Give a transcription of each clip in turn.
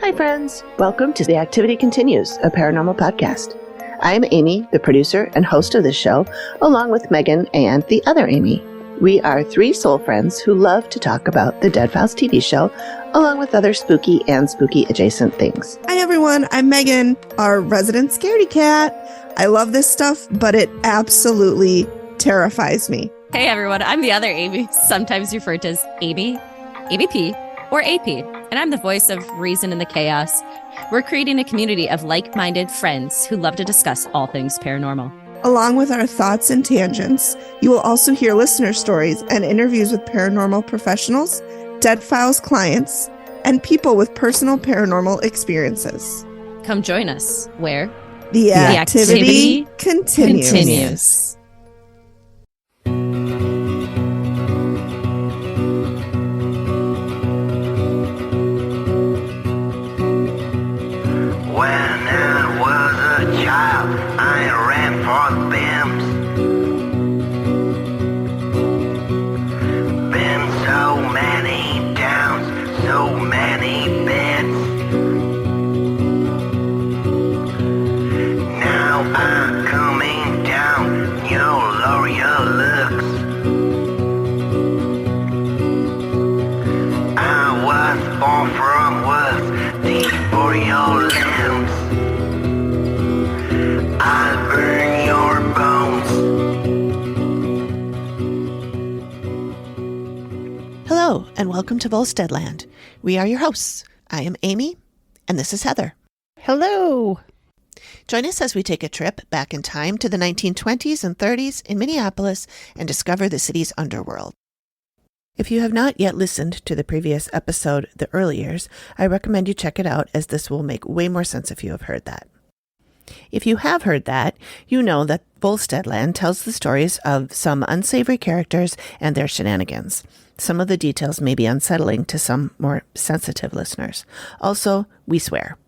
Hi, friends. Welcome to The Activity Continues, a paranormal podcast. I am Amy, the producer and host of this show, along with Megan and the other Amy. We are three soul friends who love to talk about the Dead Files TV show, along with other spooky and spooky adjacent things. Hi, everyone. I'm Megan, our resident scaredy cat. I love this stuff, but it absolutely terrifies me. Hey, everyone. I'm the other Amy, sometimes referred to as Amy, ABP, or AP, and I'm the voice of reason in the chaos. We're creating a community of like-minded friends who love to discuss all things paranormal. Along with our thoughts and tangents, you will also hear listener stories and interviews with paranormal professionals, Dead Files clients, and people with personal paranormal experiences. Come join us, where the activity continues. Hello, and welcome to Volsteadland. We are your hosts. I am Amy, and this is Heather. Hello. Join us as we take a trip back in time to the 1920s and 30s in Minneapolis and discover the city's underworld. If you have not yet listened to the previous episode, The Early Years, I recommend you check it out, as this will make way more sense if you have heard that. If you have heard that, you know that Volsteadland tells the stories of some unsavory characters and their shenanigans. Some of the details may be unsettling to some more sensitive listeners. Also, we swear.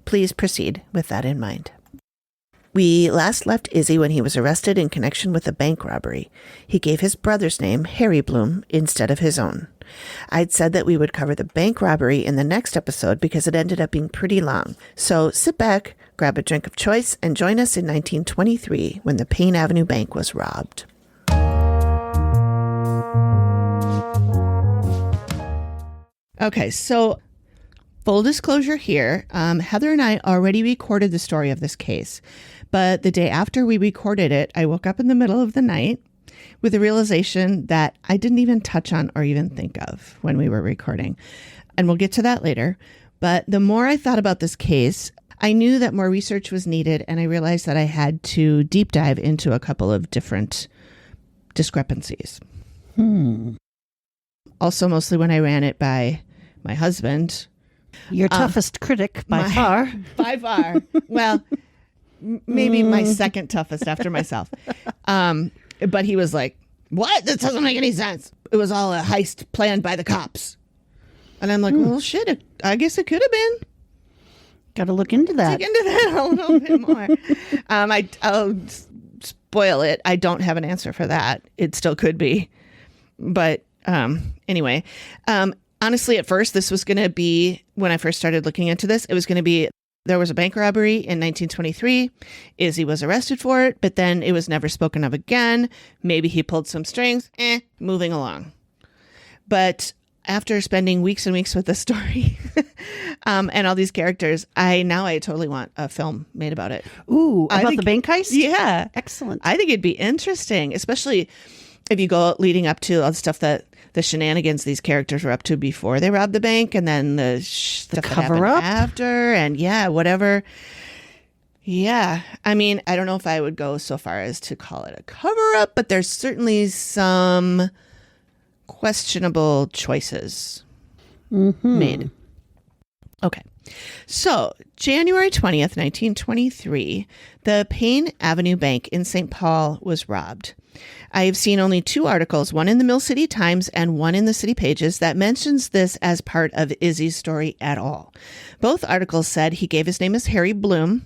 Please proceed with that in mind. We last left Izzy when he was arrested in connection with a bank robbery. He gave his brother's name, Harry Bloom, instead of his own. I'd said that we would cover the bank robbery in the next episode because it ended up being pretty long. So sit back, grab a drink of choice, and join us in 1923 when the Payne Avenue Bank was robbed. Okay, so full disclosure here, Heather and I already recorded the story of this case, but the day after we recorded it, I woke up in the middle of the night with the realization that I didn't even touch on or even think of when we were recording. And we'll get to that later. But the more I thought about this case, I knew that more research was needed, and I realized that I had to deep dive into a couple of different discrepancies. Also, mostly when I ran it by my husband. Your toughest critic by far. By far. Well, maybe my second toughest after myself. But he was like, what? This doesn't make any sense. It was all a heist planned by the cops. And I'm like, well, shit, I guess it could have been. Got to look into that. Dig into that a little bit more. I'll spoil it. I don't have an answer for that. It still could be. But anyway, honestly, at first, this was going to be, when I first started looking into this, it was going to be, there was a bank robbery in 1923. Izzy was arrested for it, but then it was never spoken of again. Maybe he pulled some strings. Moving along. But after spending weeks and weeks with this story and all these characters, I totally want a film made about it. Ooh, about the bank heist? Yeah. Excellent. I think it'd be interesting, especially if you go leading up to all the stuff that the shenanigans these characters were up to before they robbed the bank, and then the cover up after, and whatever. Yeah. I mean, I don't know if I would go so far as to call it a cover up, but there's certainly some questionable choices made. Okay. So, January 20th, 1923, the Payne Avenue Bank in St. Paul was robbed. I have seen only two articles, one in the Mill City Times and one in the City Pages, that mentions this as part of Izzy's story at all. Both articles said he gave his name as Harry Bloom,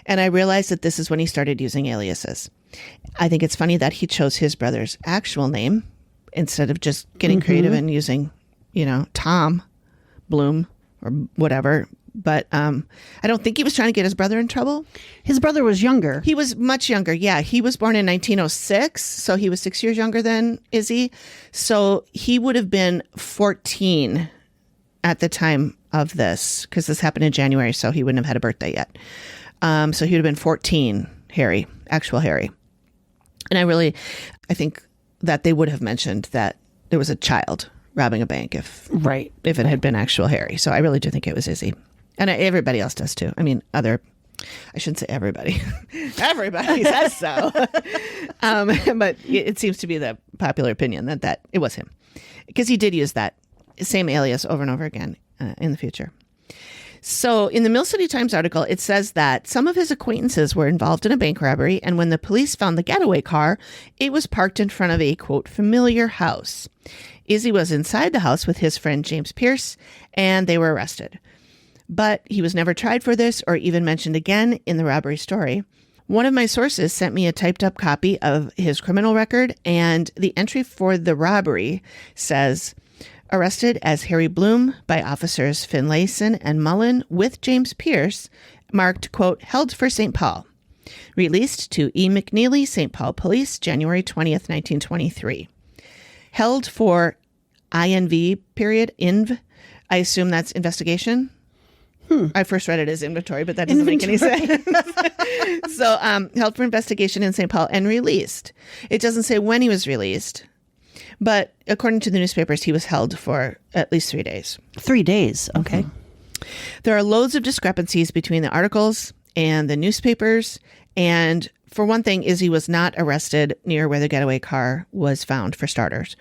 and I realized that this is when he started using aliases. I think it's funny that he chose his brother's actual name instead of just getting creative and using, Tom Bloom or whatever, But I don't think he was trying to get his brother in trouble. His brother was younger. He was much younger. Yeah, he was born in 1906, so he was 6 years younger than Izzy. So he would have been 14 at the time of this, because this happened in January, so he wouldn't have had a birthday yet. So he would have been 14, Harry, actual Harry. And I think that they would have mentioned that there was a child robbing a bank if it had been actual Harry. So I really do think it was Izzy. And everybody else does too. I mean, I shouldn't say everybody. Everybody says so. But it seems to be the popular opinion that it was him. Because he did use that same alias over and over again in the future. So in the Mill City Times article, it says that some of his acquaintances were involved in a bank robbery, and when the police found the getaway car, it was parked in front of a, quote, familiar house. Izzy was inside the house with his friend James Pierce, and they were arrested. But he was never tried for this or even mentioned again in the robbery story. One of my sources sent me a typed up copy of his criminal record, and the entry for the robbery says, arrested as Harry Bloom by officers Finlayson and Mullen with James Pierce, marked, quote, held for St. Paul. Released to E. McNeely, St. Paul Police, January 20th, 1923. Held for INV period, INV. I assume that's investigation. I first read it as inventory, but that doesn't make any sense. So held for investigation in St. Paul and released. It doesn't say when he was released. But according to the newspapers, he was held for at least 3 days. 3 days. Okay. There are loads of discrepancies between the articles and the newspapers. And for one thing, Izzy was not arrested near where the getaway car was found, for starters.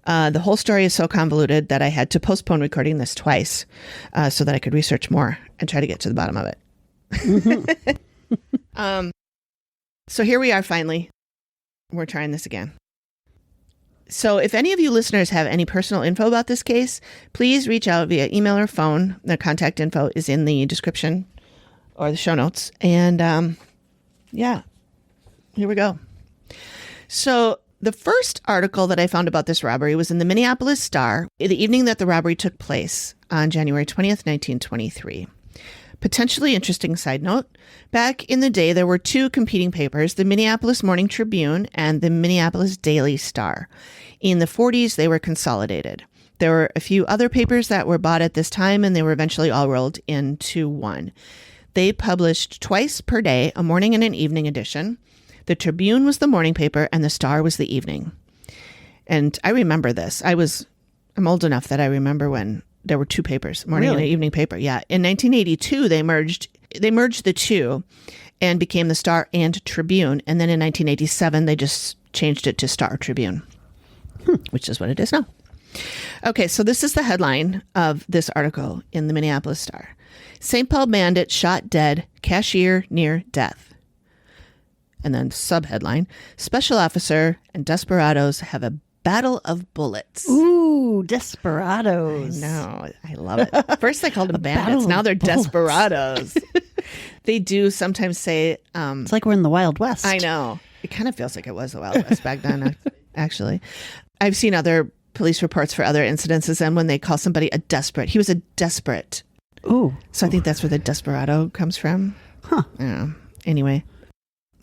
The whole story is so convoluted that I had to postpone recording this twice so that I could research more and try to get to the bottom of it. So here we are finally. We're trying this again. So if any of you listeners have any personal info about this case, please reach out via email or phone. The contact info is in the description or the show notes. And yeah, here we go. So the first article that I found about this robbery was in the Minneapolis Star, the evening that the robbery took place on January 20th, 1923. Potentially interesting side note, back in the day, there were two competing papers, the Minneapolis Morning Tribune and the Minneapolis Daily Star. In the 40s, they were consolidated. There were a few other papers that were bought at this time, and they were eventually all rolled into one. They published twice per day, a morning and an evening edition. The Tribune was the morning paper, and the Star was the evening. And I remember this. I'm old enough that I remember when there were two papers, morning and an evening paper. Yeah. In 1982, they merged the two and became the Star and Tribune. And then in 1987, they just changed it to Star Tribune, which is what it is now. Okay. So this is the headline of this article in the Minneapolis Star. St. Paul bandit shot dead, cashier near death. And then subheadline, special officer and desperados have a battle of bullets. Ooh, desperados. I know. I love it. First they called them bandits. Now they're desperados. They do sometimes say... it's like we're in the Wild West. I know. It kind of feels like it was the Wild West back then, actually. I've seen other police reports for other incidences, and when they call somebody a desperate, he was a desperate. Ooh. So I think that's where the desperado comes from. Huh. Yeah. Anyway.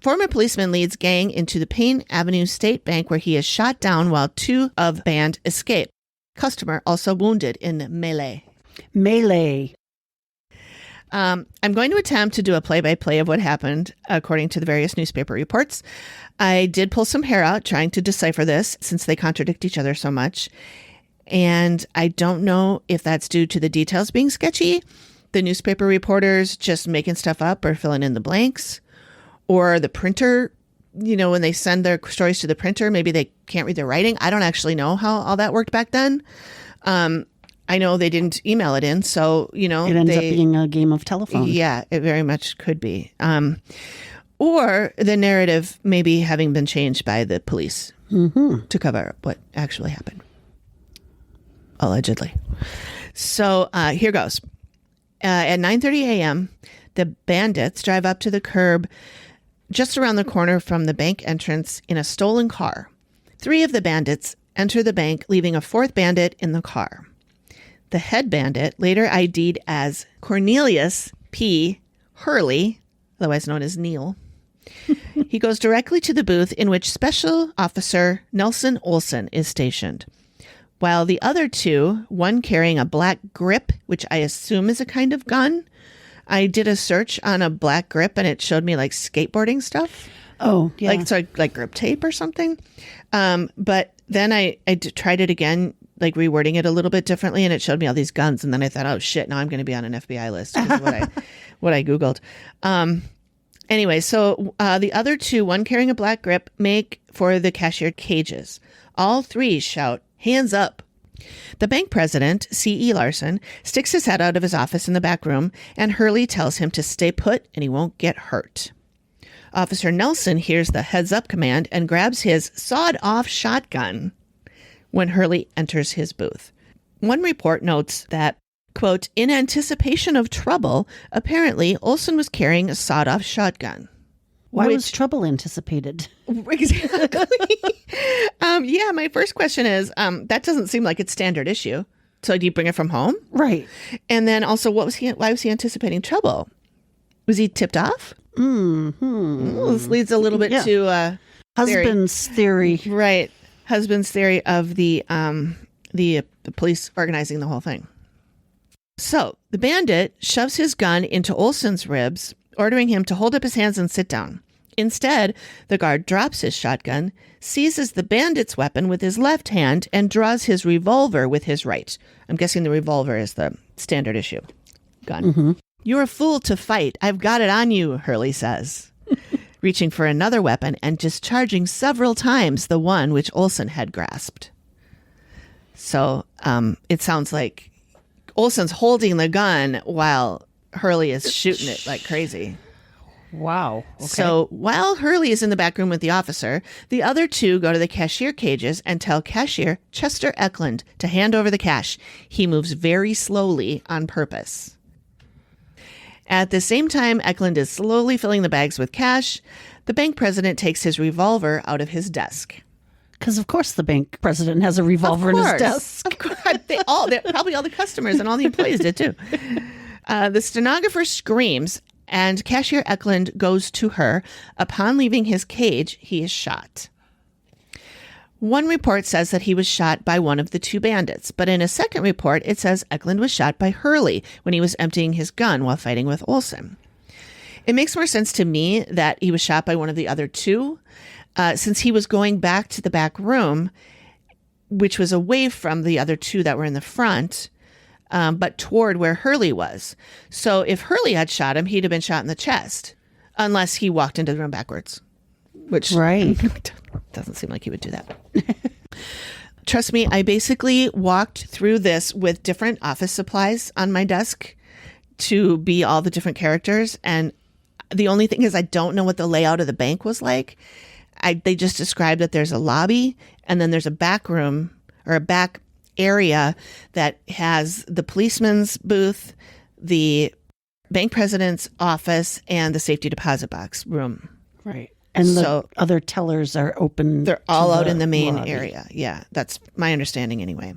Former policeman leads gang into the Payne Avenue State Bank where he is shot down while two of band escape. Customer also wounded in melee. I'm going to attempt to do a play-by-play of what happened according to the various newspaper reports. I did pull some hair out trying to decipher this since they contradict each other so much. And I don't know if that's due to the details being sketchy, the newspaper reporters just making stuff up or filling in the blanks, or the printer, when they send their stories to the printer, maybe they can't read their writing. I don't actually know how all that worked back then. I know they didn't email it in, so, it ends up being a game of telephone. Yeah, it very much could be. Or the narrative maybe having been changed by the police to cover up what actually happened. Allegedly. So here goes. At 9:30 a.m., the bandits drive up to the curb just around the corner from the bank entrance in a stolen car. 3 of the bandits enter the bank, leaving a 4th bandit in the car. the head bandit, later ID'd as Cornelius P. Hurley, otherwise known as Neil, he goes directly to the booth in which Special Officer Nelson Olson is stationed. While the other two, one carrying a black grip, which I assume is a kind of gun. I did a search on a black grip and it showed me like skateboarding stuff. Oh, yeah. Like grip tape or something. But then I tried it again, like rewording it a little bit differently, and it showed me all these guns. And then I thought, oh shit, now I'm going to be on an FBI list. Is what I Googled. Anyway, so the other two, one carrying a black grip, make for the cashier cages. All three shout, "Hands up." The bank president, C.E. Larson, sticks his head out of his office in the back room, and Hurley tells him to stay put and he won't get hurt. Officer Nelson hears the heads up command and grabs his sawed-off shotgun when Hurley enters his booth. One report notes that, quote, in anticipation of trouble, apparently Olson was carrying a sawed-off shotgun. Why was trouble anticipated? Exactly. Yeah, my first question is, that doesn't seem like it's standard issue. So do you bring it from home? Right. And then also, why was he anticipating trouble? Was he tipped off? Mm-hmm. Well, this leads a little bit to husband's theory. Right. Husband's theory of the police organizing the whole thing. So the bandit shoves his gun into Olson's ribs, ordering him to hold up his hands and sit down. Instead, the guard drops his shotgun, seizes the bandit's weapon with his left hand, and draws his revolver with his right. I'm guessing the revolver is the standard issue gun. Mm-hmm. You're a fool to fight. I've got it on you, Hurley says, reaching for another weapon and discharging several times the one which Olson had grasped. So it sounds like Olson's holding the gun while Hurley is shooting it like crazy. Wow. Okay. So while Hurley is in the back room with the officer, the other two go to the cashier cages and tell cashier Chester Eklund to hand over the cash. He moves very slowly on purpose. At the same time, Eklund is slowly filling the bags with cash. The bank president takes his revolver out of his desk. Because of course the bank president has a revolver in his desk. Of course. Probably all the customers and all the employees did too. The stenographer screams, and cashier Eklund goes to her. Upon leaving his cage, he is shot. One report says that he was shot by one of the two bandits, but in a second report, it says Eklund was shot by Hurley when he was emptying his gun while fighting with Olson. It makes more sense to me that he was shot by one of the other two, since he was going back to the back room, which was away from the other two that were in the front, but toward where Hurley was. So if Hurley had shot him, he'd have been shot in the chest, unless he walked into the room backwards, which doesn't seem like he would do that. Trust me, I basically walked through this with different office supplies on my desk to be all the different characters. And the only thing is I don't know what the layout of the bank was like. They just described that there's a lobby and then there's a back room or a back area that has the policeman's booth, the bank president's office, and the safety deposit box room. Right. And the other tellers are open. They're all out in the main lobby. area. Yeah, that's my understanding anyway.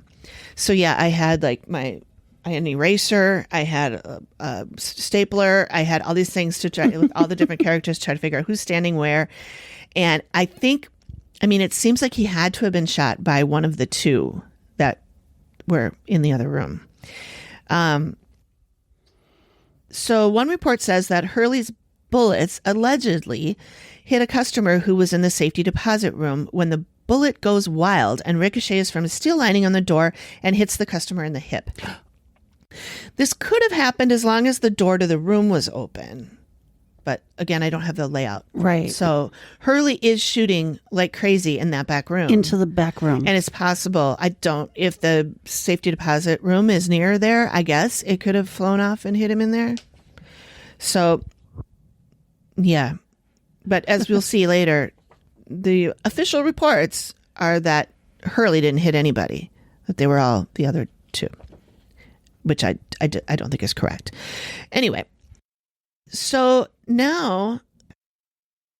So yeah, I had I had an eraser, I had a stapler, I had all these things to try with all the different characters to try to figure out who's standing where. And it seems like he had to have been shot by one of the two that were in the other room. So one report says that Hurley's bullets allegedly hit a customer who was in the safety deposit room when the bullet goes wild and ricochets from a steel lining on the door and hits the customer in the hip. This could have happened as long as the door to the room was open. But again, I don't have the layout. Right. So Hurley is shooting like crazy in that back room. Into the back room. And it's possible, if the safety deposit room is near there, I guess it could have flown off and hit him in there. So, yeah. But as we'll see later, the official reports are that Hurley didn't hit anybody, that they were all the other two, which I don't think is correct. Anyway, so now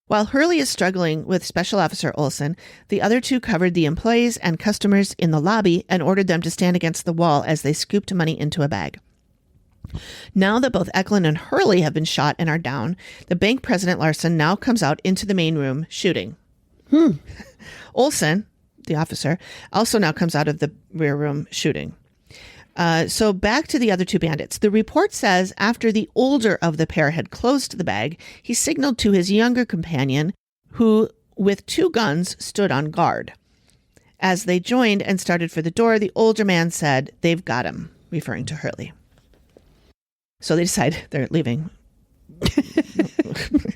While Hurley is struggling with Special Officer Olson, the other two covered the employees and customers in the lobby and ordered them to stand against the wall as they scooped money into a bag. Now that both Eklund and Hurley have been shot and are down, the bank president Larson now comes out into the main room shooting. Olson, the officer, also now comes out of the rear room shooting. So back to the other two bandits. The report says after the older of the pair had closed the bag, he signaled to his younger companion, who, with two guns, stood on guard. As they joined and started for the door, the older man said, "They've got him," referring to Hurley. So they decide they're leaving. Not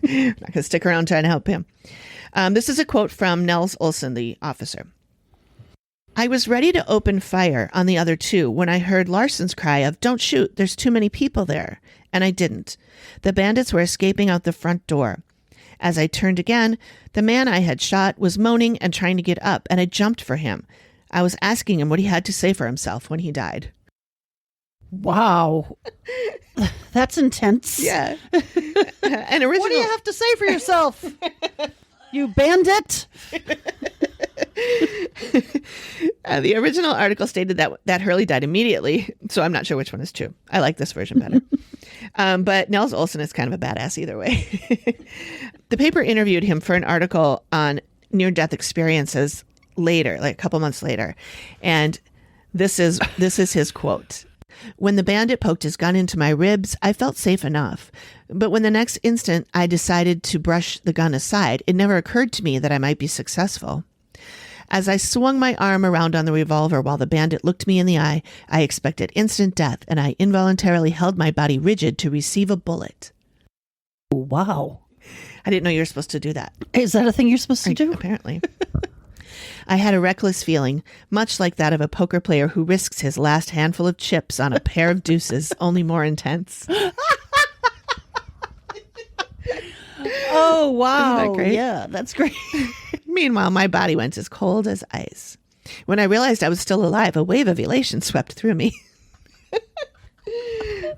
going to stick around trying to help him. This is a quote from Nels Olson, the officer. "I was ready to open fire on the other two when I heard Larson's cry of, 'Don't shoot, there's too many people there.' And I didn't. The bandits were escaping out the front door. As I turned again, the man I had shot was moaning and trying to get up, and I jumped for him. I was asking him what he had to say for himself when he died." Wow. That's intense. Yeah. And original. What do you have to say for yourself? You bandit? The original article stated that Hurley died immediately, so I'm not sure which one is true. I like this version better. But Nels Olson is kind of a badass either way. The paper interviewed him for an article on near-death experiences later, like a couple months later. And this is his quote. "When the bandit poked his gun into my ribs, I felt safe enough. But when the next instant I decided to brush the gun aside, it never occurred to me that I might be successful. As I swung my arm around on the revolver while the bandit looked me in the eye, I expected instant death, and I involuntarily held my body rigid to receive a bullet." Wow. I didn't know you were supposed to do that. Is that a thing you're supposed to do? Apparently. "I had a reckless feeling, much like that of a poker player who risks his last handful of chips on a pair of deuces, only more intense." Oh, wow. Isn't that great? Yeah, that's great. Meanwhile, my body went as cold as ice. When I realized I was still alive, a wave of elation swept through me.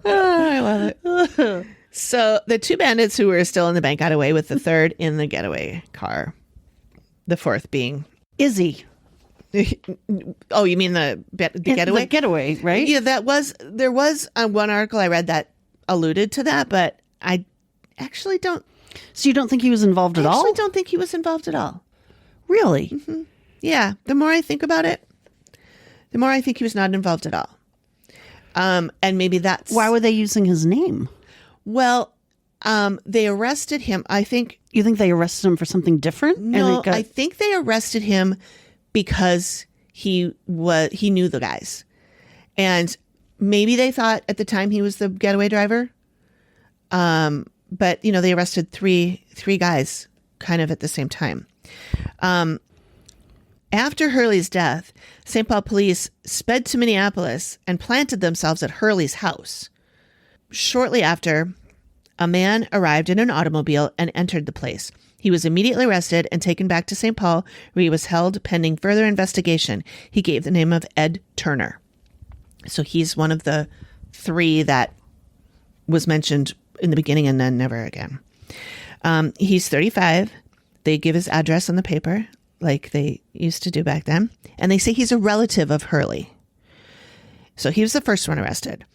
I love it. So the two bandits who were still in the bank got away with the third in the getaway car. The fourth being Izzy. Oh, you mean the getaway? The getaway, right? Yeah, there was one article I read that alluded to that, but I actually don't. So you don't think he was involved at all? I actually don't think he was involved at all. Really? Mm-hmm. Yeah. The more I think about it, the more I think he was not involved at all. And maybe that's Why were they using his name? Well, they arrested him. I think. You think they arrested him for something different? No, I think they arrested him because he knew the guys, and maybe they thought at the time he was the getaway driver. But they arrested three guys kind of at the same time. After Hurley's death, St. Paul police sped to Minneapolis and planted themselves at Hurley's house. Shortly after, a man arrived in an automobile and entered the place. He was immediately arrested and taken back to St. Paul, where he was held pending further investigation. He gave the name of Ed Turner. So he's one of the three that was mentioned in the beginning and then never again. He's 35. They give his address on the paper like they used to do back then. And they say he's a relative of Hurley. So he was the first one arrested.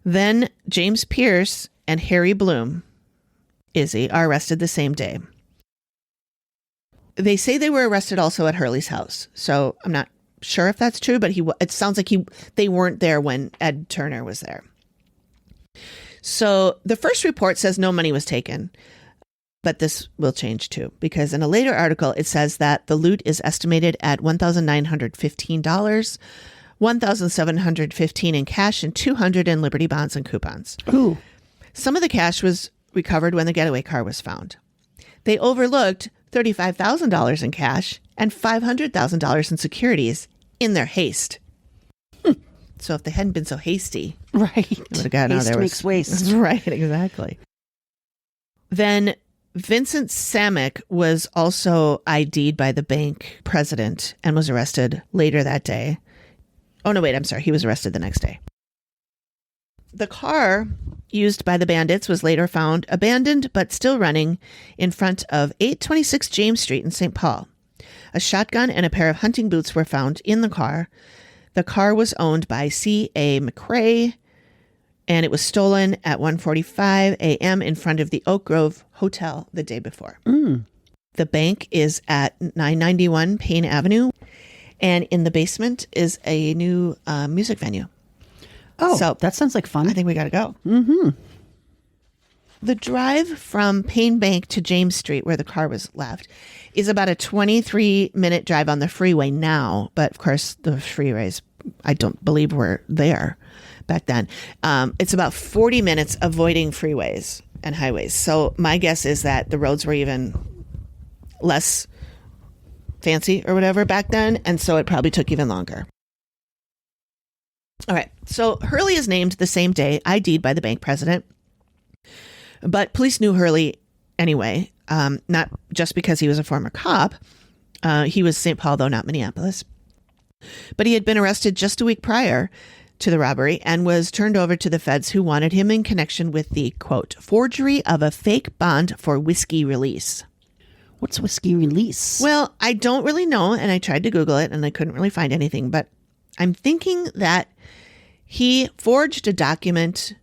Then James Pierce and Harry Bloom, Izzy, are arrested the same day. They say they were arrested also at Hurley's house. So I'm not sure if that's true, but it sounds like they weren't there when Ed Turner was there. So the first report says no money was taken, but this will change too, because in a later article, it says that the loot is estimated at $1,915, $1,715 in cash, and $200 in Liberty bonds and coupons. Ooh. Some of the cash was recovered when the getaway car was found. They overlooked $35,000 in cash and $500,000 in securities in their haste. So if they hadn't been so hasty, right, would have gotten haste makes waste. Right, exactly. Then Vincent Samick was also ID'd by the bank president and was arrested later that day. Oh, no, wait, I'm sorry. He was arrested the next day. The car used by the bandits was later found abandoned but still running in front of 826 James Street in St. Paul. A shotgun and a pair of hunting boots were found in the car. The car was owned by C.A. McRae, and it was stolen at 1:45 a.m. in front of the Oak Grove Hotel the day before. The bank is at 991 Payne Avenue, and in the basement is a new music venue. Oh, so that sounds like fun. I think we got to go. Mm-hmm. The drive from Payne Bank to James Street, where the car was left, is about a 23-minute drive on the freeway now. But of course, the freeways, I don't believe were there back then. It's about 40 minutes avoiding freeways and highways. So my guess is that the roads were even less fancy or whatever back then. And so it probably took even longer. All right. So Hurley is named the same day, ID'd by the bank president. But police knew Hurley anyway, not just because he was a former cop. He was St. Paul, though not Minneapolis. But he had been arrested just a week prior to the robbery and was turned over to the feds, who wanted him in connection with the, quote, forgery of a fake bond for whiskey release. What's whiskey release? Well, I don't really know, and I tried to Google it, and I couldn't really find anything. But I'm thinking that he forged a document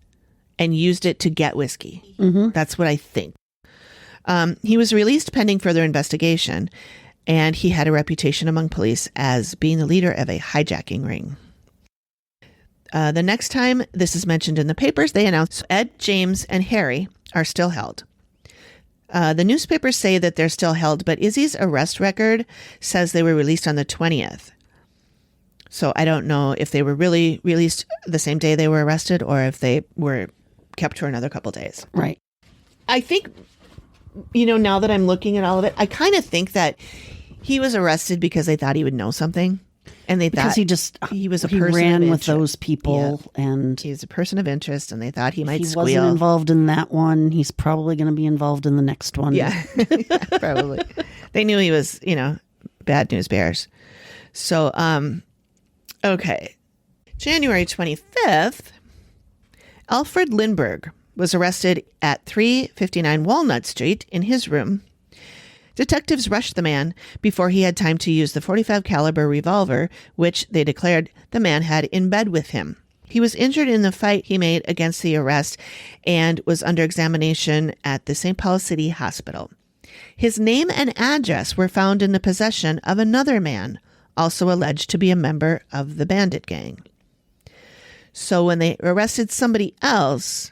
and used it to get whiskey. Mm-hmm. That's what I think. He was released pending further investigation, and he had a reputation among police as being the leader of a hijacking ring. The next time this is mentioned in the papers, they announce Ed, James, and Harry are still held. The newspapers say that they're still held, but Izzy's arrest record says they were released on the 20th. So I don't know if they were really released the same day they were arrested or if they were kept for another couple days. Right. I think, now that I'm looking at all of it, I kind of think that he was arrested because they thought he would know something. And they thought he was a person ran of with interest. those people, and he was a person of interest, and they thought he might squeal. He wasn't involved in that one. He's probably going to be involved in the next one. Yeah, probably. They knew he was, bad news bears. So, okay. January 25th, Alfred Lindbergh was arrested at 359 Walnut Street in his room. Detectives rushed the man before he had time to use the .45 caliber revolver, which they declared the man had in bed with him. He was injured in the fight he made against the arrest and was under examination at the St. Paul City Hospital. His name and address were found in the possession of another man, also alleged to be a member of the bandit gang. So when they arrested somebody else,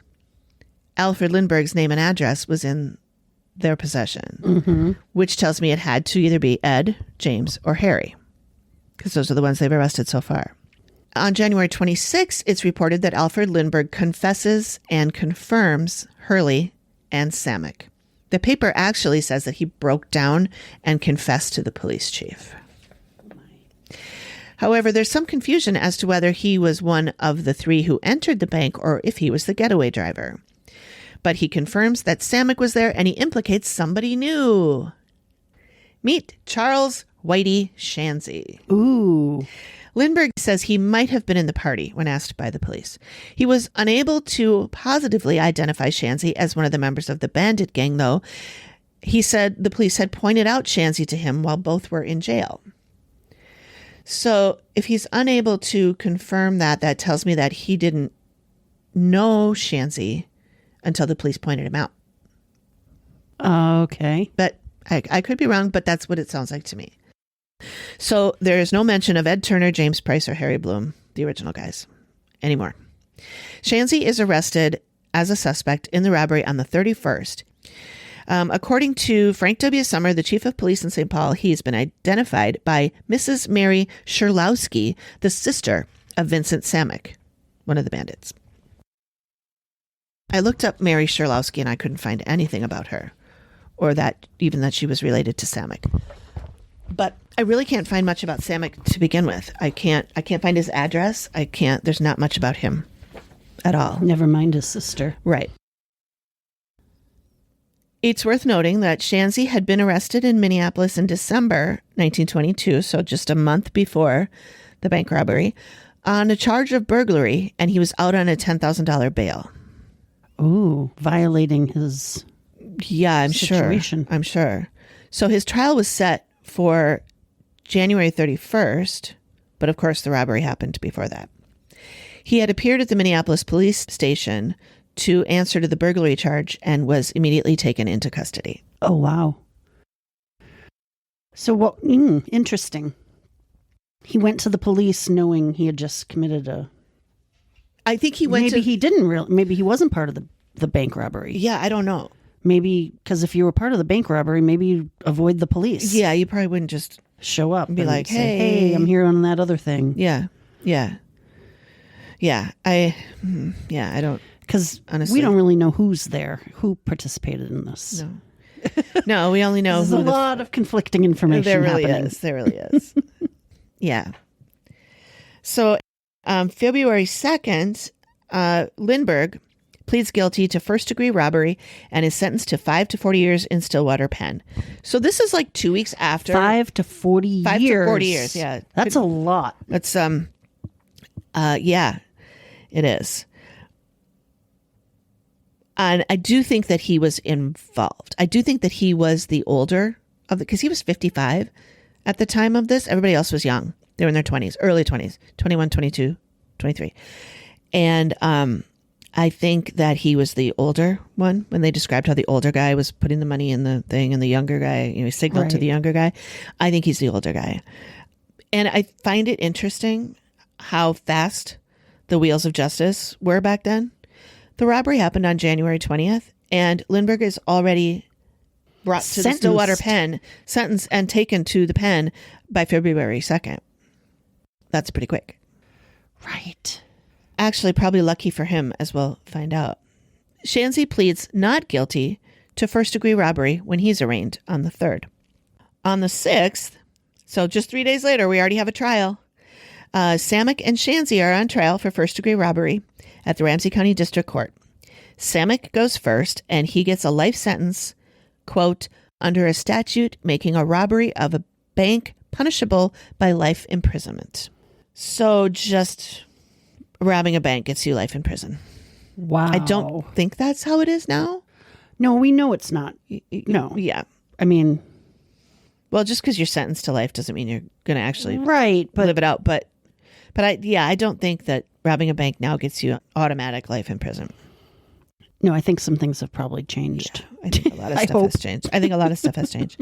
Alfred Lindbergh's name and address was in their possession, which tells me it had to either be Ed, James, or Harry, because those are the ones they've arrested so far. On January 26th, it's reported that Alfred Lindbergh confesses and confirms Hurley and Samek. The paper actually says that he broke down and confessed to the police chief. However, there's some confusion as to whether he was one of the three who entered the bank or if he was the getaway driver. But he confirms that Samek was there, and he implicates somebody new. Meet Charles Whitey Shanzy. Ooh. Lindbergh says he might have been in the party when asked by the police. He was unable to positively identify Shanzy as one of the members of the bandit gang, though. He said the police had pointed out Shanzy to him while both were in jail. So if he's unable to confirm that, that tells me that he didn't know Shanzy until the police pointed him out. Okay. But I could be wrong, but that's what it sounds like to me. So there is no mention of Ed Turner, James Price, or Harry Bloom, the original guys, anymore. Shanzy is arrested as a suspect in the robbery on the 31st. According to Frank W. Summer, the chief of police in St. Paul, he's been identified by Mrs. Mary Sherlowski, the sister of Vincent Samek, one of the bandits. I looked up Mary Sherlowski and I couldn't find anything about her, or that she was related to Samek. But I really can't find much about Samek to begin with. I can't find his address. There's not much about him at all. Never mind his sister. Right. It's worth noting that Shanzy had been arrested in Minneapolis in December 1922, so just a month before the bank robbery, on a charge of burglary, and he was out on a $10,000 bail. Ooh, violating his situation. I'm sure. So his trial was set for January 31st, but of course the robbery happened before that. He had appeared at the Minneapolis police station to answer to the burglary charge and was immediately taken into custody. Oh, wow. So what? Interesting. He went to the police knowing he had just committed I think he went maybe he didn't really, maybe he wasn't part of the bank robbery. Yeah, I don't know. Maybe because if you were part of the bank robbery, maybe you avoid the police. Yeah, you probably wouldn't just show up and be like, say, hey, I'm here on that other thing. Yeah. I don't, because honestly, we don't really know who's there, who participated in this. No, we only know There's a lot of conflicting information. There really happening. There really is. Yeah. So, February 2nd, Lindbergh pleads guilty to first-degree robbery and is sentenced to 5 to 40 years in Stillwater Pen. So this is like 2 weeks after. 5 to 40 years. 5 to 40 years, yeah. That's a lot. That's, yeah, it is. And I do think that he was involved. I do think that he was the older of the, because he was 55 at the time of this. Everybody else was young. They were in their 20s, early 20s, 21, 22, 23. And I think that he was the older one when they described how the older guy was putting the money in the thing and the younger guy, he signaled to the younger guy. I think he's the older guy. And I find it interesting how fast the wheels of justice were back then. The robbery happened on January 20th, and Lindbergh is already brought to the Stillwater Pen, sentenced and taken to the pen by February 2nd. That's pretty quick. Right. Actually, probably lucky for him, as we'll find out. Shanzi pleads not guilty to first-degree robbery when he's arraigned on the 3rd. On the 6th, so just 3 days later, we already have a trial. Samek and Shanzi are on trial for first-degree robbery at the Ramsey County District Court. Samek goes first, and he gets a life sentence, quote, under a statute making a robbery of a bank punishable by life imprisonment. So just robbing a bank gets you life in prison. Wow. I don't think that's how it is now. No, we know it's not. No. Yeah. I mean, well, just because you're sentenced to life doesn't mean you're going to actually but live it out. But I don't think that robbing a bank now gets you automatic life in prison. No, I think some things have probably changed. Yeah, I think a lot of stuff has changed. I think a lot of stuff has changed.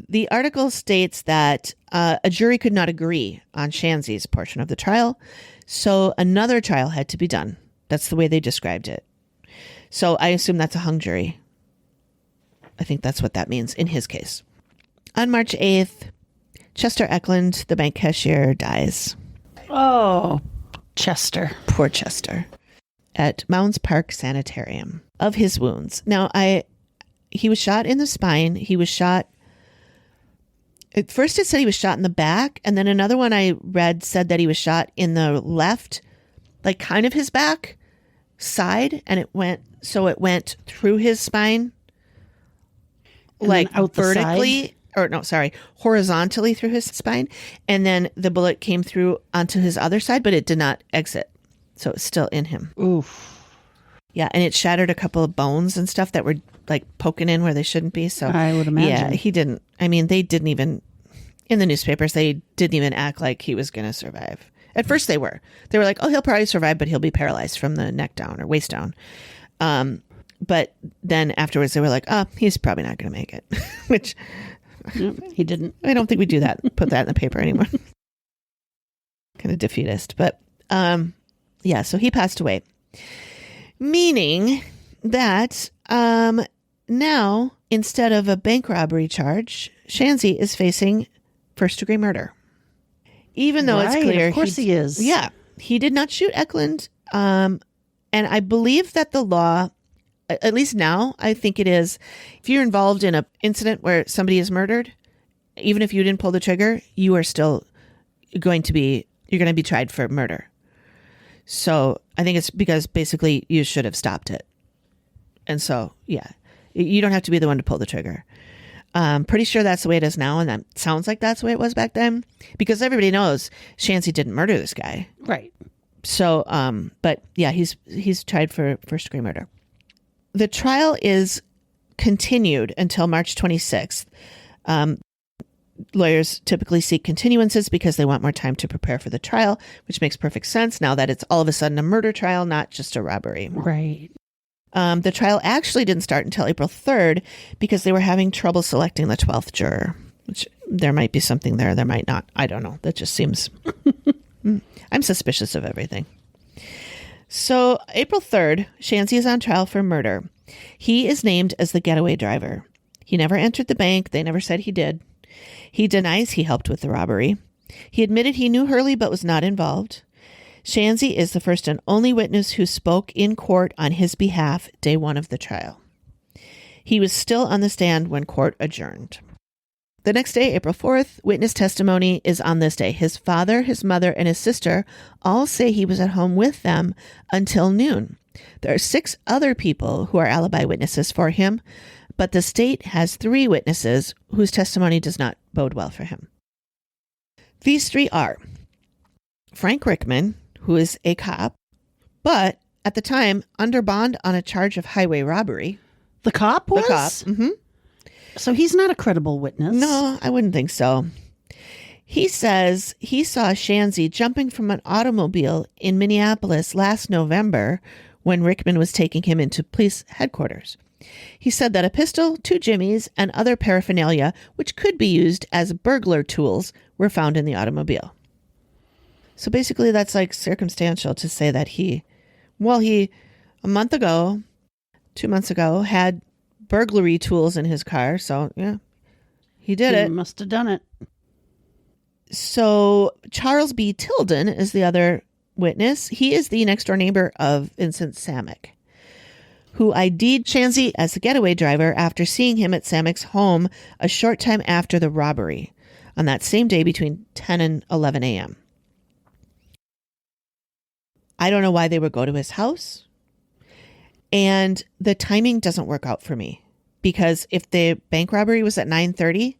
The article states that a jury could not agree on Shanzi's portion of the trial, so another trial had to be done. That's the way they described it. So I assume that's a hung jury. I think that's what that means in his case. On March 8th, Chester Eklund, the bank cashier, dies. Oh, Chester. Poor Chester. At Mounds Park Sanitarium of his wounds. Now, he was shot in the spine. He was shot. At first it said he was shot in the back. And then another one I read said that he was shot in the left, like kind of his back side. And it went through his spine, And like out the vertically, side? horizontally through his spine. And then the bullet came through onto his other side, but it did not exit. So it's still in him. Oof. Yeah, and it shattered a couple of bones and stuff that were like poking in where they shouldn't be. So I would imagine. Yeah, he didn't. I mean, they didn't even, in the newspapers, they didn't even act like he was going to survive. At first they were. They were like, oh, he'll probably survive, but he'll be paralyzed from the neck down or waist down. But then afterwards they were like, oh, he's probably not going to make it. Which he didn't. I don't think we do that. Put that in the paper anymore. Kind of defeatist. But yeah, so he passed away. Meaning that now, instead of a bank robbery charge, Shanzi is facing first-degree murder. Even though it's clear. Of course he is. Yeah. He did not shoot Eklund. And I believe that the law, at least now, I think it is, if you're involved in an incident where somebody is murdered, even if you didn't pull the trigger, you are still you're going to be tried for murder. So I think it's because basically you should have stopped it. And so, yeah, you don't have to be the one to pull the trigger. Pretty sure that's the way it is now. And that sounds like that's the way it was back then because everybody knows Shanzi didn't murder this guy. Right. So, but yeah, he's tried for first degree murder. the trial is continued until March 26th. Lawyers typically seek continuances because they want more time to prepare for the trial, which makes perfect sense now that it's all of a sudden a murder trial, not just a robbery. Right. The trial actually didn't start until April 3rd because they were having trouble selecting the 12th juror, which there might be something there. There might not. I don't know. That just seems... I'm suspicious of everything. So April 3rd, Shanzi is on trial for murder. He is named as the getaway driver. He never entered the bank. They never said he did. He denies he helped with the robbery. He admitted he knew Hurley but was not involved. Shanzi is the first and only witness who spoke in court on his behalf day one of the trial. He was still on the stand when court adjourned. The next day, April 4th, witness testimony is on this day. His father, his mother, and his sister all say he was at home with them until noon. There are 6 other people who are alibi witnesses for him, but the state has 3 witnesses whose testimony does not bode well for him. These 3 are Frank Rickman, who is a cop, but at the time under bond on a charge of highway robbery. The cop was? The cop. Mm-hmm. So he's not a credible witness. No, I wouldn't think so. He says he saw Shanzi jumping from an automobile in Minneapolis last November when Rickman was taking him into police headquarters. He said that a pistol, 2 jimmies, and other paraphernalia, which could be used as burglar tools, were found in the automobile. So basically that's like circumstantial to say that he, a month ago, 2 months ago, had burglary tools in his car. So, yeah, he did it. He must have done it. So Charles B. Tilden is the other witness. He is the next door neighbor of Vincent Samick, who ID'd Shanzi as the getaway driver after seeing him at Samick's home a short time after the robbery on that same day between 10 and 11 a.m. I don't know why they would go to his house. And the timing doesn't work out for me because if the bank robbery was at 9:30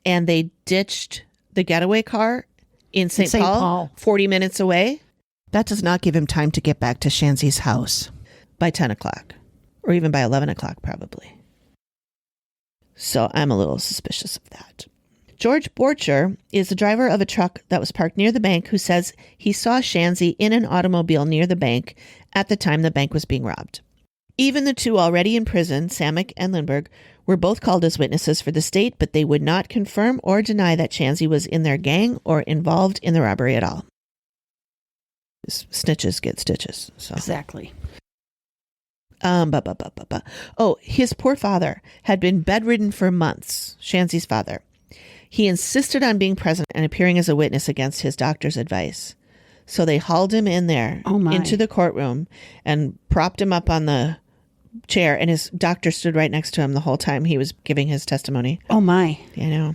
and they ditched the getaway car in St. Paul 40 minutes away, that does not give him time to get back to Shanzi's house by 10 o'clock or even by 11 o'clock probably. So I'm a little suspicious of that. George Borcher is the driver of a truck that was parked near the bank who says he saw Shanzi in an automobile near the bank at the time the bank was being robbed. Even the 2 already in prison, Samick and Lindbergh, were both called as witnesses for the state, but they would not confirm or deny that Shanzi was in their gang or involved in the robbery at all. Snitches get stitches. So. Exactly. Oh, his poor father had been bedridden for months, Shanzi's father. He insisted on being present and appearing as a witness against his doctor's advice. So they hauled him in there into the courtroom and propped him up on the chair. And his doctor stood right next to him the whole time he was giving his testimony. Oh, my. You know.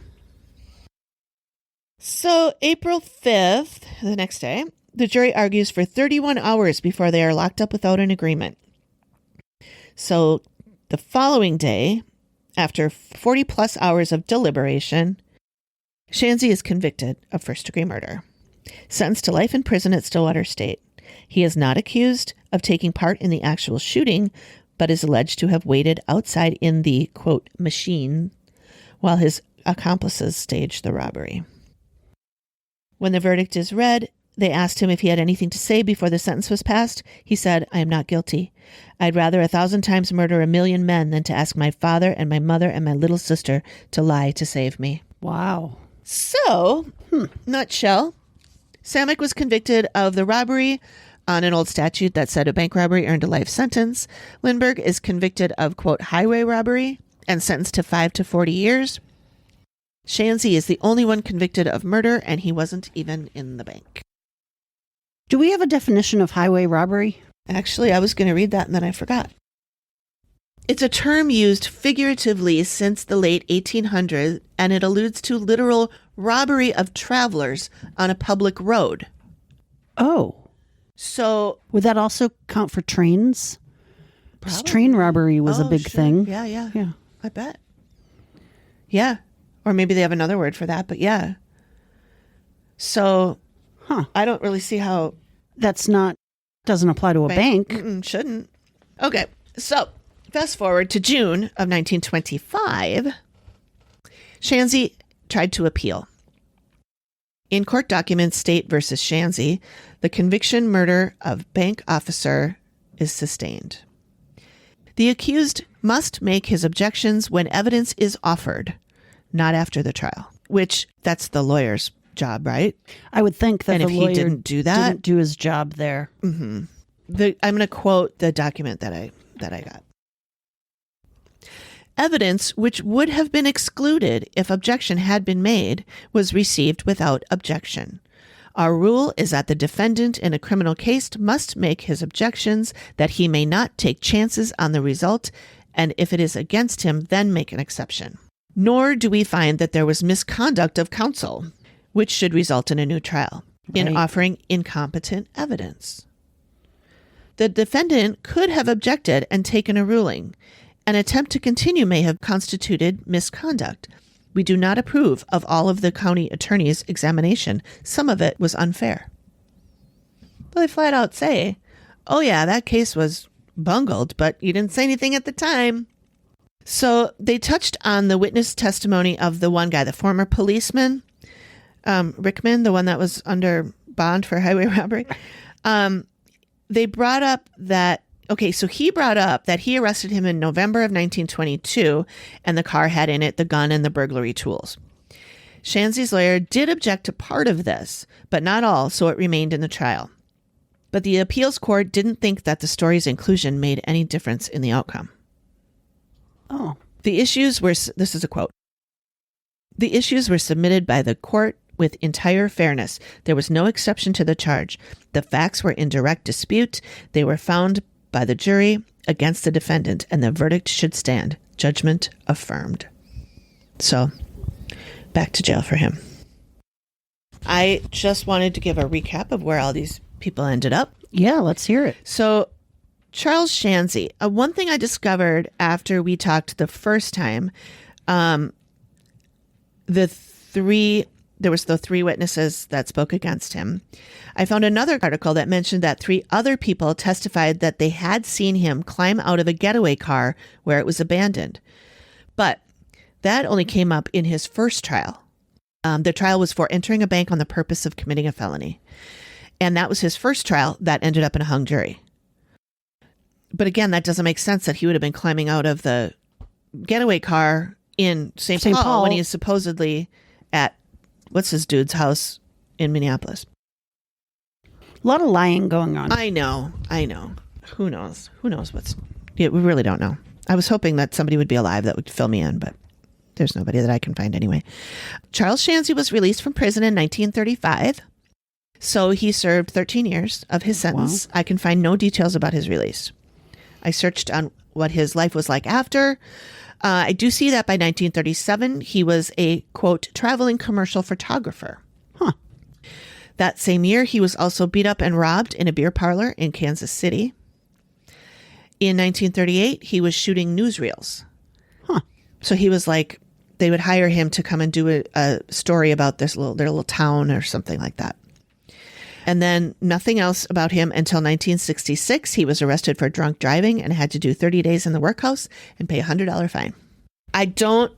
So April 5th, the next day, the jury argues for 31 hours before they are locked up without an agreement. So the following day, after 40 plus hours of deliberation, Shanzi is convicted of first-degree murder, sentenced to life in prison at Stillwater State. He is not accused of taking part in the actual shooting, but is alleged to have waited outside in the, quote, machine while his accomplices staged the robbery. When the verdict is read, they asked him if he had anything to say before the sentence was passed. He said, "I am not guilty. I'd rather 1,000 times murder 1,000,000 men than to ask my father and my mother and my little sister to lie to save me." Wow. So, nutshell, Samick was convicted of the robbery on an old statute that said a bank robbery earned a life sentence. Lindbergh is convicted of, quote, highway robbery and sentenced to 5 to 40 years. Shanzi is the only one convicted of murder, and he wasn't even in the bank. Do we have a definition of highway robbery? Actually, I was going to read that and then I forgot. It's a term used figuratively since the late 1800s, and it alludes to literal robbery of travelers on a public road. Oh. So would that also count for trains? Because train robbery was a big thing. Yeah. I bet. Yeah. Or maybe they have another word for that, but yeah. So I don't really see how... That's not... doesn't apply to a bank. Shouldn't. Okay. So, fast forward to June of 1925, Shanzi tried to appeal. In court documents, State versus Shanzi, the conviction murder of bank officer is sustained. The accused must make his objections when evidence is offered, not after the trial, which that's the lawyer's job, right? I would think that And the if he lawyer didn't do that- didn't do his job there. I'm going to quote the document that I got. Evidence which would have been excluded if objection had been made was received without objection. Our rule is that the defendant in a criminal case must make his objections, that he may not take chances on the result, and if it is against him, then make an exception. Nor do we find that there was misconduct of counsel, which should result in a new trial, in Right. offering incompetent evidence. The defendant could have objected and taken a ruling. An attempt to continue may have constituted misconduct. We do not approve of all of the county attorney's examination. Some of it was unfair. Well, they flat out say, oh yeah, that case was bungled, but you didn't say anything at the time. So they touched on the witness testimony of the one guy, the former policeman, Rickman, the one that was under bond for highway robbery. They brought up that, okay, so he brought up that he arrested him in November of 1922, and the car had in it the gun and the burglary tools. Shanzi's lawyer did object to part of this, but not all, so it remained in the trial. But the appeals court didn't think that the story's inclusion made any difference in the outcome. Oh. The issues were, this is a quote, the issues were submitted by the court with entire fairness. There was no exception to the charge. The facts were in direct dispute. They were found by the jury against the defendant, and the verdict should stand. Judgment affirmed. So, back to jail for him. I just wanted to give a recap of where all these people ended up. Yeah, let's hear it. So, Charles Shanzi, one thing I discovered after we talked the first time, there was the three witnesses that spoke against him. I found another article that mentioned that 3 other people testified that they had seen him climb out of a getaway car where it was abandoned. But that only came up in his first trial. The trial was for entering a bank on the purpose of committing a felony. And that was his first trial that ended up in a hung jury. But again, that doesn't make sense that he would have been climbing out of the getaway car in St. Paul when he is supposedly at what's his dude's house in Minneapolis. A lot of lying going on. I know. Who knows? Yeah, we really don't know. I was hoping that somebody would be alive that would fill me in, but there's nobody that I can find anyway. Charles Shanzi was released from prison in 1935. So he served 13 years of his sentence. Wow. I can find no details about his release. I searched on what his life was like after. I do see that by 1937, he was a, quote, traveling commercial photographer. Huh. That same year, he was also beat up and robbed in a beer parlor in Kansas City. In 1938, he was shooting newsreels. Huh. So he was like, they would hire him to come and do a story about their little town or something like that. And then nothing else about him until 1966. He was arrested for drunk driving and had to do 30 days in the workhouse and pay a $100 fine. I don't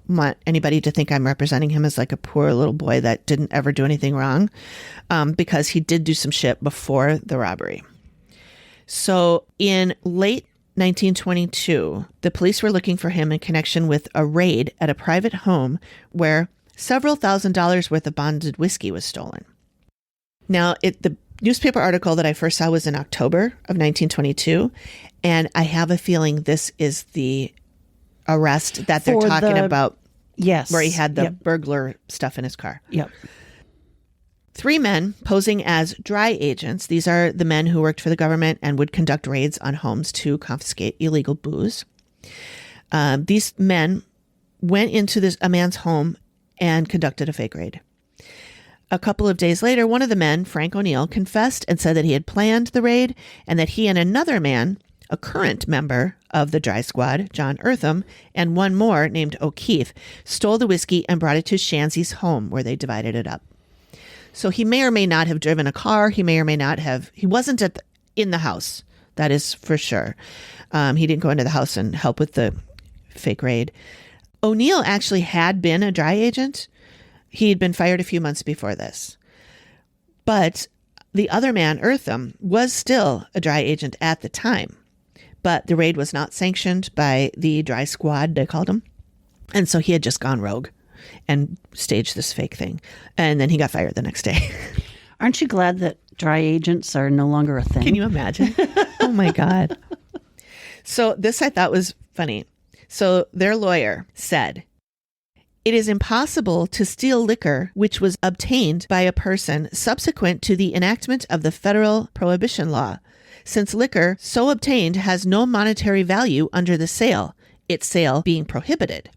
want anybody to think I'm representing him as like a poor little boy that didn't ever do anything wrong, because he did do some shit before the robbery. So in late 1922, the police were looking for him in connection with a raid at a private home where several $1,000s worth of bonded whiskey was stolen. Now, the newspaper article that I first saw was in October of 1922, and I have a feeling this is the arrest that they're talking about. Yes. Where he had the burglar stuff in his car. Yep. 3 men posing as dry agents. These are the men who worked for the government and would conduct raids on homes to confiscate illegal booze. These men went into a man's home and conducted a fake raid. A couple of days later, one of the men, Frank O'Neill, confessed and said that he had planned the raid and that he and another man, a current member of the dry squad, John Eartham, and one more named O'Keefe, stole the whiskey and brought it to Shanzi's home where they divided it up. So he may or may not have driven a car. He may or may not have. He wasn't in the house That is for sure. He didn't go into the house and help with the fake raid. O'Neill actually had been a dry agent. He had been fired a few months before this. But the other man, Eartham, was still a dry agent at the time. But the raid was not sanctioned by the dry squad, they called him. And so he had just gone rogue and staged this fake thing. And then he got fired the next day. Aren't you glad that dry agents are no longer a thing? Can you imagine? Oh, my God. So this I thought was funny. So their lawyer said, it is impossible to steal liquor which was obtained by a person subsequent to the enactment of the federal prohibition law, since liquor so obtained has no monetary value under the sale, its sale being prohibited.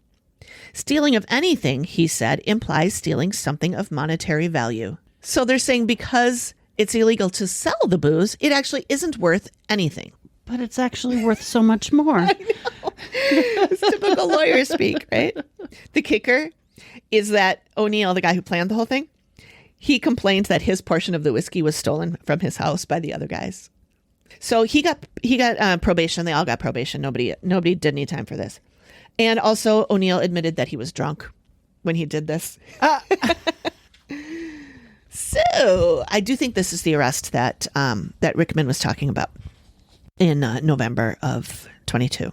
Stealing of anything, he said, implies stealing something of monetary value. So they're saying because it's illegal to sell the booze, it actually isn't worth anything. But it's actually worth so much more. I know. It's typical lawyer speak, right? The kicker is that O'Neill, the guy who planned the whole thing, he complained that his portion of the whiskey was stolen from his house by the other guys. So he got probation. They all got probation. Nobody did any time for this. And also O'Neill admitted that he was drunk when he did this. So I do think this is the arrest that Rickman was talking about in November of 22.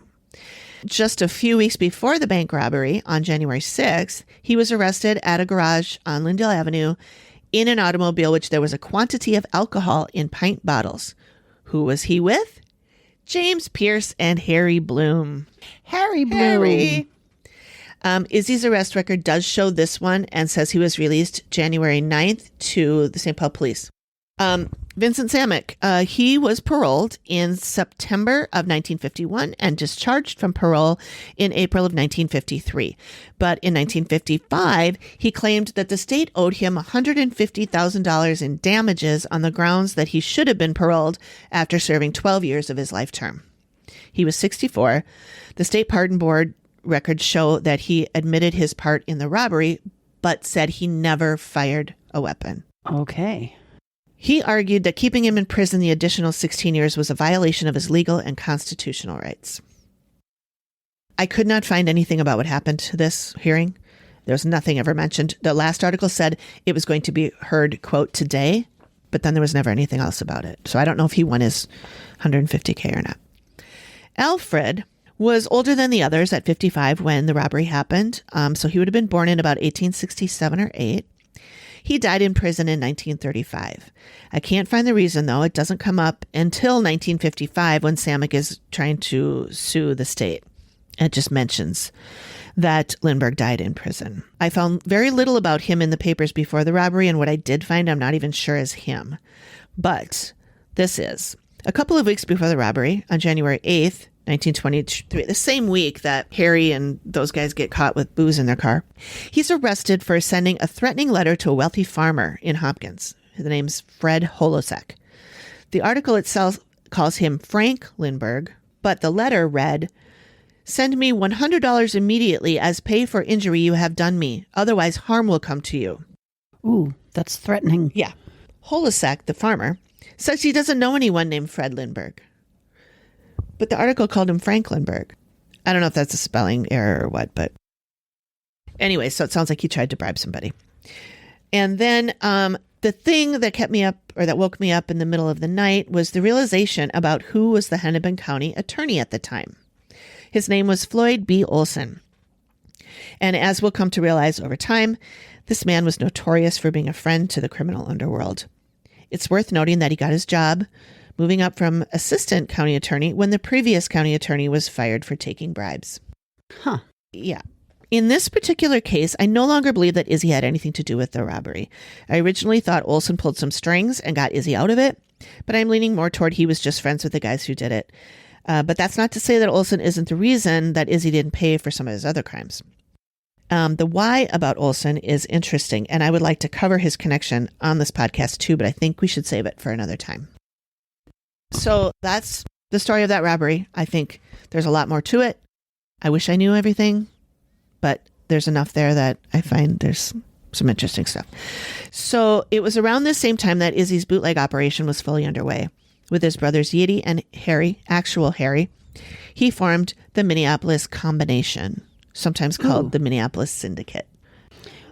Just a few weeks before the bank robbery, on January 6th, he was arrested at a garage on Lyndale Avenue in an automobile which there was a quantity of alcohol in pint bottles. Who was he with? James Pierce and Harry Bloom. Harry Bloom. Harry. Izzy's arrest record does show this one and says he was released January 9th to the St. Paul Police. Vincent Samek, he was paroled in September of 1951 and discharged from parole in April of 1953. But in 1955, he claimed that the state owed him $150,000 in damages on the grounds that he should have been paroled after serving 12 years of his life term. He was 64. The state pardon board records show that he admitted his part in the robbery, but said he never fired a weapon. Okay. He argued that keeping him in prison the additional 16 years was a violation of his legal and constitutional rights. I could not find anything about what happened to this hearing. There was nothing ever mentioned. The last article said it was going to be heard, quote, today, but then there was never anything else about it. So I don't know if he won his $150K or not. Alfred was older than the others at 55 when the robbery happened. So he would have been born in about 1867 or 8. He died in prison in 1935. I can't find the reason, though. It doesn't come up until 1955 when Samek is trying to sue the state. It just mentions that Lindbergh died in prison. I found very little about him in the papers before the robbery, and what I did find, I'm not even sure is him. But this is a couple of weeks before the robbery, on January 8th, 1923, the same week that Harry and those guys get caught with booze in their car. He's arrested for sending a threatening letter to a wealthy farmer in Hopkins. The name's Fred Holosek. The article itself calls him Frank Lindbergh, but the letter read, "Send me $100 immediately as pay for injury you have done me. Otherwise harm will come to you." Ooh, that's threatening. Yeah. Holosek, the farmer, says he doesn't know anyone named Fred Lindbergh. But the article called him Frank Lindbergh. I don't know if that's a spelling error or what, but anyway, so it sounds like he tried to bribe somebody. And then the thing that kept me up, or that woke me up in the middle of the night, was the realization about who was the Hennepin County attorney at the time. His name was Floyd B. Olson. And as we'll come to realize over time, this man was notorious for being a friend to the criminal underworld. It's worth noting that he got his job moving up from assistant county attorney when the previous county attorney was fired for taking bribes. Huh. Yeah. In this particular case, I no longer believe that Izzy had anything to do with the robbery. I originally thought Olson pulled some strings and got Izzy out of it, but I'm leaning more toward he was just friends with the guys who did it. But that's not to say that Olson isn't the reason that Izzy didn't pay for some of his other crimes. The why about Olson is interesting, and I would like to cover his connection on this podcast too, but I think we should save it for another time. So that's the story of that robbery. I think there's a lot more to it. I wish I knew everything, but there's enough there that I find there's some interesting stuff. So it was around this same time that Izzy's bootleg operation was fully underway. with his brothers Yeedy and Harry, actual Harry, he formed the Minneapolis Combination, sometimes called the Minneapolis Syndicate.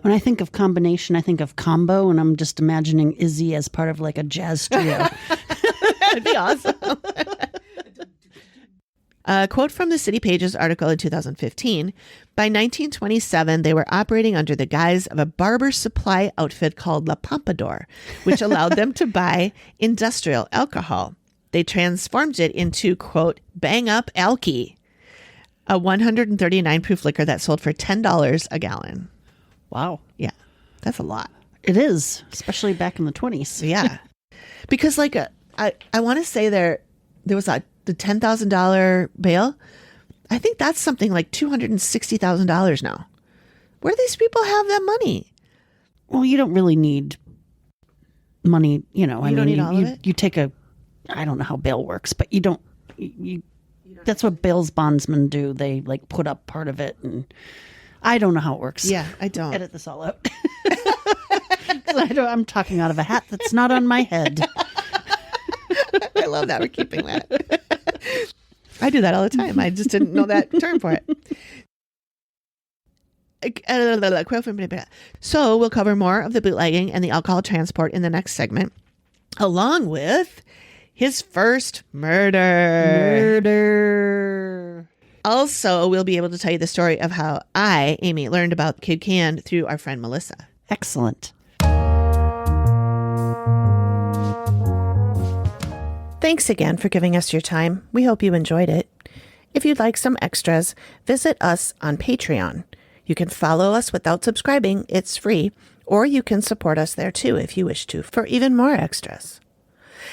When I think of combination, I think of combo, and I'm just imagining Izzy as part of like a jazz trio. That'd be awesome. A quote from the City Pages article in 2015, by 1927, they were operating under the guise of a barber supply outfit called La Pompadour, which allowed them to buy industrial alcohol. They transformed it into, quote, Bang Up Alky, a 139 proof liquor that sold for $10 a gallon. Wow. Yeah, that's a lot. It is, especially back in the 20s. Yeah. Because like, I want to say there was the $10,000 bail. I think that's something like $260,000 now. Where do these people have that money? Well, you don't really need money, you know. You don't need all of it? You take I don't know how bail works, but you don't, that's what bail's bondsmen do. They like put up part of it, and I don't know how it works. Yeah, I don't. Edit this all out. I'm talking out of a hat that's not on my head. I love that we're keeping that. I do that all the time. I just didn't know that term for it. So we'll cover more of the bootlegging and the alcohol transport in the next segment, along with his first murder. Also, we'll be able to tell you the story of how I, Amy, learned about Kid Cann through our friend Melissa. Excellent. Thanks again for giving us your time. We hope you enjoyed it. If you'd like some extras, visit us on Patreon. You can follow us without subscribing. It's free. Or you can support us there too if you wish to, for even more extras.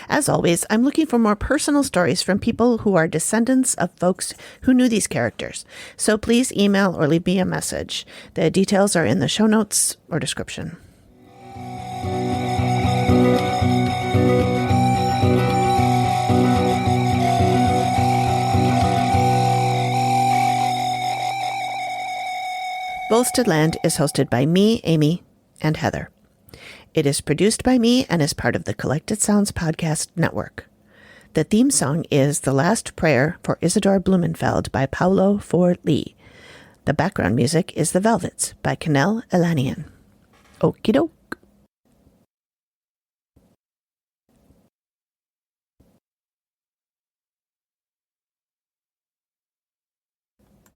As always, I'm looking for more personal stories from people who are descendants of folks who knew these characters. So please email or leave me a message. The details are in the show notes or description. Volsteadland is hosted by me, Amy, and Heather. It is produced by me and is part of the Collected Sounds Podcast Network. The theme song is The Last Prayer for Isadore Blumenfield by Paulo Ford Lee. The background music is The Velvets by Canel Elanian. Okie doke.